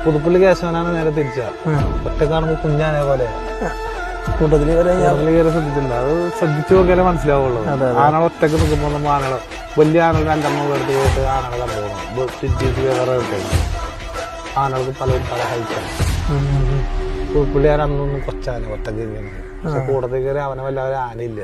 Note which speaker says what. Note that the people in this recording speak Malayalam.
Speaker 1: പുതുപ്പള്ളി കേശവനാണ് നേരെ തിരിച്ച ഒറ്റ കാണുമ്പോ കുഞ്ഞാനെ പോലെ
Speaker 2: കൂട്ടത്തിൽ
Speaker 1: കയറി ശ്രദ്ധിച്ചിട്ടുണ്ട്. അത് ശ്രദ്ധിച്ചു നോക്കിയാലേ മനസ്സിലാവുള്ളൂ. ആനകൾ ഒറ്റക്ക് നിൽക്കുമ്പോ നമ്മൾ ആനകൾ വലിയ ആനകൾ 5-6 എടുത്ത് പോയിട്ട് ആനകൾ കണ്ടുപോകണം. തിരിച്ച് വേറെ ആനകൾക്ക് പലരും പല ഹൈറ്റാണ്. പുതുപ്പള്ളി അന്നൊന്നും കൊച്ചാന ഒറ്റക്ക് ഇരിക്കുന്നത്. പക്ഷെ കൂടത്തിൽ കയറി അവനെ വല്ലാതെ ആനയില്ല.